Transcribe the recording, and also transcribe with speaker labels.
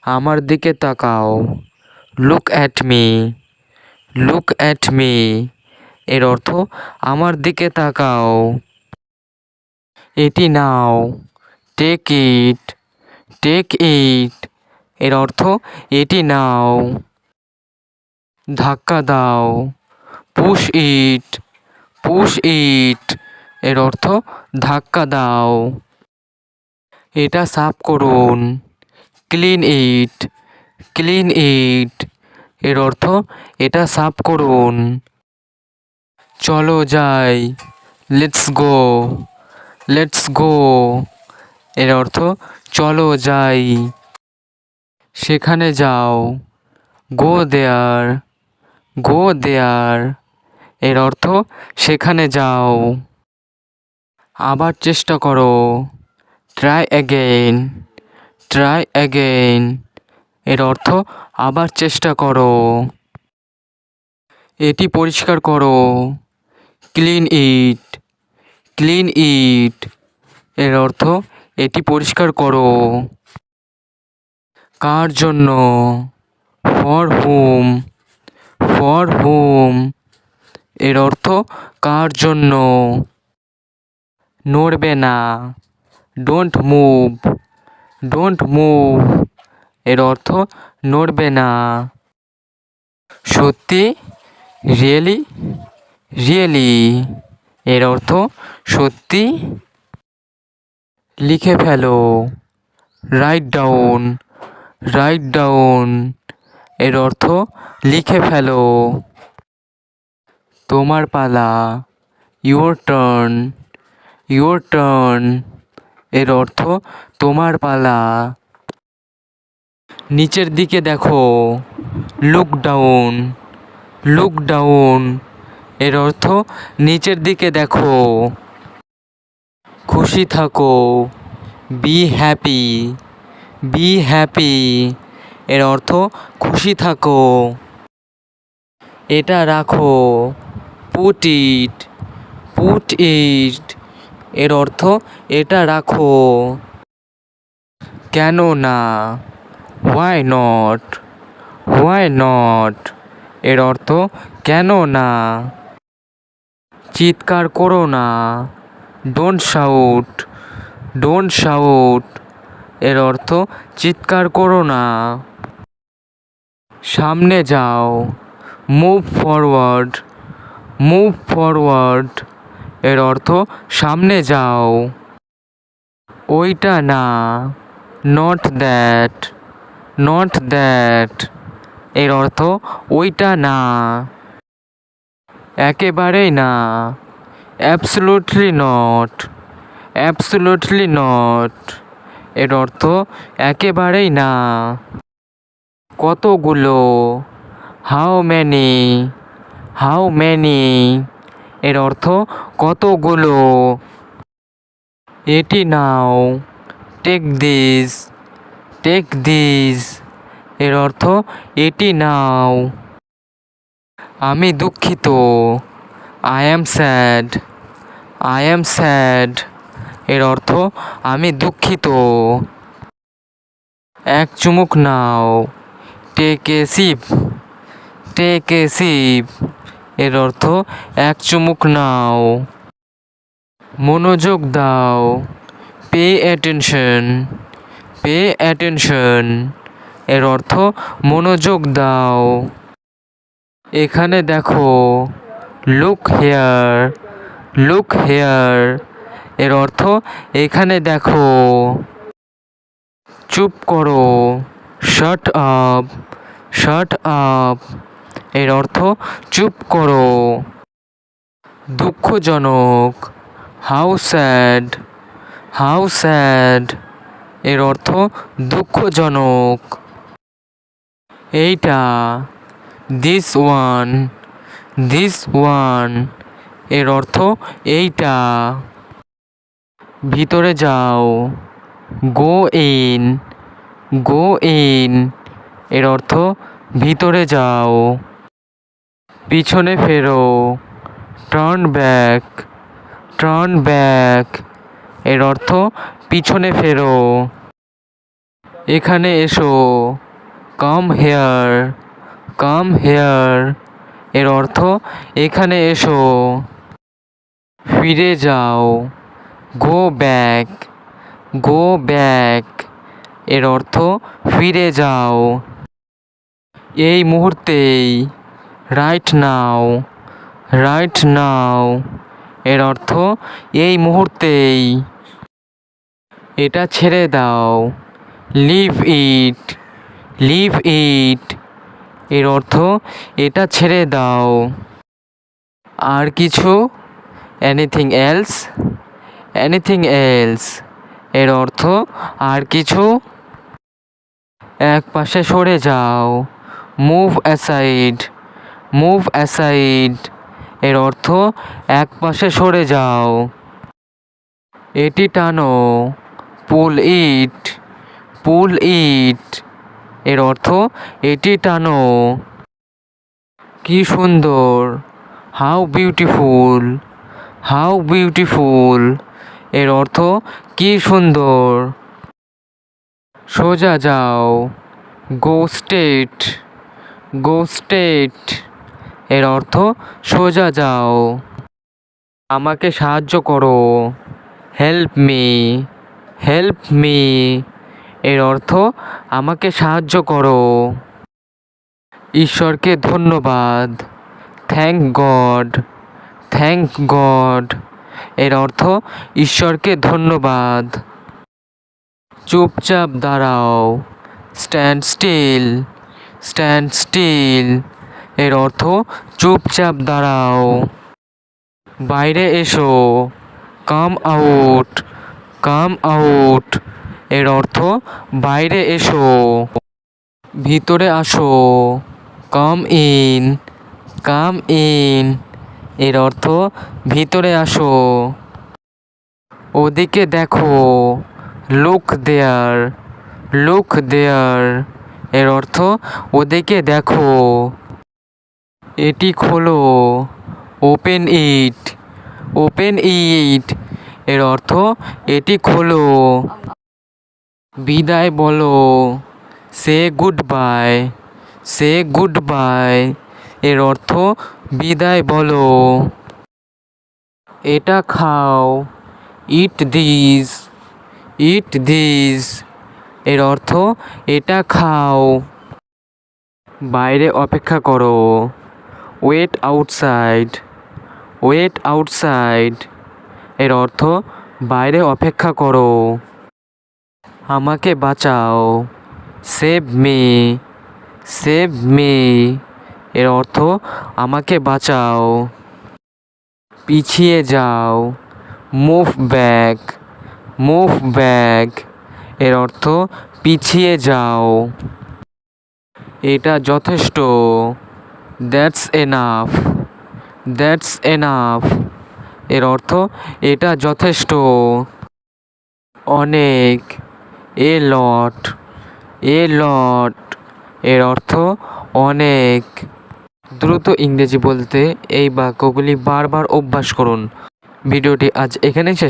Speaker 1: আমার দিকে তাকাও। Look at me. Look at me এর অর্থ আমার দিকে তাকাও। এটি নাও। Take it. টেক ইট এর অর্থ এটি নাও। ধাক্কা দাও। পুশ ইট। পুশ ইট এর অর্থ ধাক্কা দাও। এটা সাফ করুন। Clean it. ক্লিন ইট এর অর্থ এটা সাফ করুন। চলো যাই। Let's go. লেটস গো এর অর্থ চলো যাই। সেখানে যাও। গো দেয়ার। গো দেয়ার এর অর্থ সেখানে যাও। আবার চেষ্টা করো। Try again. ট্রাই অ্যাগেইন এর অর্থ আবার চেষ্টা করো। এটি পরিষ্কার করো। Clean it. ক্লিন ইট এর অর্থ এটি পরিষ্কার করো। কার জন্য? For hmm. ফর হুম এর অর্থ কার জন্য? নড়বে না। Don't move. ডোন্ট মুভ এর অর্থ নড়বে না। সত্যি? রিয়েলি? রিয়েলি এর অর্থ সত্যি? লিখে ফেলো। Write down. রাইট ডাউন এর অর্থ লিখে ফেলো। তোমার পালা। Your turn. ইয়োর টার্ন এর অর্থ তোমার পালা। নিচের দিকে দেখো। Look down. লুক ডাউন এর অর্থ নিচের দিকে দেখো। খুশি থাকো। Be happy. বি হ্যাপি এর অর্থ খুশি থাকো। এটা রাখো। Put it. পুট ইট এর অর্থ এটা রাখো। কেন না? Why not. হোয়াই নট এর অর্থ কেন না? চিৎকার করো না। Don't shout. ডোন্ট শাউট এর অর্থ চিৎকার করো না। সামনে যাও। Move forward. মুভ ফরওয়ার্ড এর অর্থ সামনে যাও। ওইটা না। Not that. নট দ্যাট এর অর্থ ওইটা না। একেবারেই না। Absolutely not. অ্যাবসোলুটলি নট এর অর্থ একেবারেই না। কতগুলো? How many. হাউ মেনি এর অর্থ কতগুলো। এটি নাও। Take this. টেক দিস এর অর্থ এটি নাও। আমি দুঃখিত। I am sad. I am sad এর অর্থ আমি দুঃখিত। এক চুমুক নাও। Take a sip. Take a sip এর অর্থ এক চুমুক নাও। মনোযোগ দাও। Pay attention. পে অ্যাটেনশন এর অর্থ মনোযোগ দাও। এখানে দেখো। Look hair. লুক হেয়ার এর অর্থ এখানে দেখো। চুপ করো। Shut up. শাট আপ এর অর্থ চুপ করো। দুঃখজনক। How sad. হাউ স্যাড এর অর্থ দুঃখজনক। এইটা। This one. দিস ওয়ান এর অর্থ এইটা। ভিতরে যাও। Go in. গো ইন এর অর্থ ভিতরে যাও। পিছনে ফেরো। Turn back. টার্ন ব্যাক এর অর্থ পিছনে ফেরো। এখানে এসো, কাম হেয়ার, কাম হেয়ার। এর অর্থ এখানে এসো। ফিরে যাও, গো ব্যাক, গো ব্যাক। এর অর্থ ফিরে যাও। এই মুহূর্তেই, রাইট নাও, রাইট নাও। এর অর্থ এই মুহূর্তেই। এটা ছেড়ে দাও, লিভ ইট, লিভ ইট। এর অর্থ এটা ছেড়ে দাও। আর কিছু, এনিথিং এলস, এনিথিং এলস। এর অর্থ আর কিছু। এক পাশে সরে যাও, মুভ অ্যাসাইড, মুভ অ্যাসাইড। এর অর্থ এক পাশে সরে যাও। এটি টানো, পুল ইট, পুল ইট। এর অর্থ এটি টানো। কি সুন্দর, হাউ বিউটিফুল, হাউ বিউটিফুল। এর অর্থ কি সুন্দর। সোজা যাও, গো স্ট্রেট, গো স্ট্রেট। এর অর্থ সোজা যাও। আমাকে সাহায্য করো, হেল্প মি, হেল্প মি। এর অর্থ আমাকে সাহায্য করো। ঈশ্বরকে ধন্যবাদ, থ্যাংক গড, থ্যাংক গড। এর অর্থ ঈশ্বরকে ধন্যবাদ। চুপচাপ দাঁড়াও, স্ট্যান্ড স্টিল, স্ট্যান্ড স্টিল। এর অর্থ চুপচাপ দাঁড়াও। বাইরে এসো, কাম আউট, কাম আউট। এর অর্থ বাইরে এসো। ভিতরে আসো, কাম ইন, কাম ইন। এর অর্থ ভিতরে আসো। ওদিকে দেখো, লুক দেয়ার, লুক দেয়ার। এর অর্থ ওদিকে দেখো। এটি খোলো, ওপেন ইট, ওপেন ইট। এর অর্থ এটি খোলো। বিদায় বলো, সে গুড বাই, সে গুড বাই। এর অর্থ বিদায় বলো। এটা খাও, ইট দিস, ইট দিস। এর অর্থ এটা খাও। বাইরে অপেক্ষা করো, ওয়েট আউটসাইড, ওয়েট আউটসাইড। এর অর্থ বাইরে অপেক্ষা করো। আমাকে বাঁচাও, সেভ মি, সেভ মি। এর অর্থ আমাকে বাঁচাও। পিছিয়ে যাও, মুভ ব্যাক, মুভ ব্যাক। এর অর্থ পিছিয়ে যাও। এটা যথেষ্ট, দ্যাটস এনাফ, দ্যাটস এনাফ। এর অর্থ এটা যথেষ্ট। অনেক, এ লট, এ লট। এর অর্থ অনেক। দ্রুত ইংরেজি বলতে এই বাক্যগুলি বারবার অভ্যাস করুন। ভিডিওটি আজ এখানেই শেষ।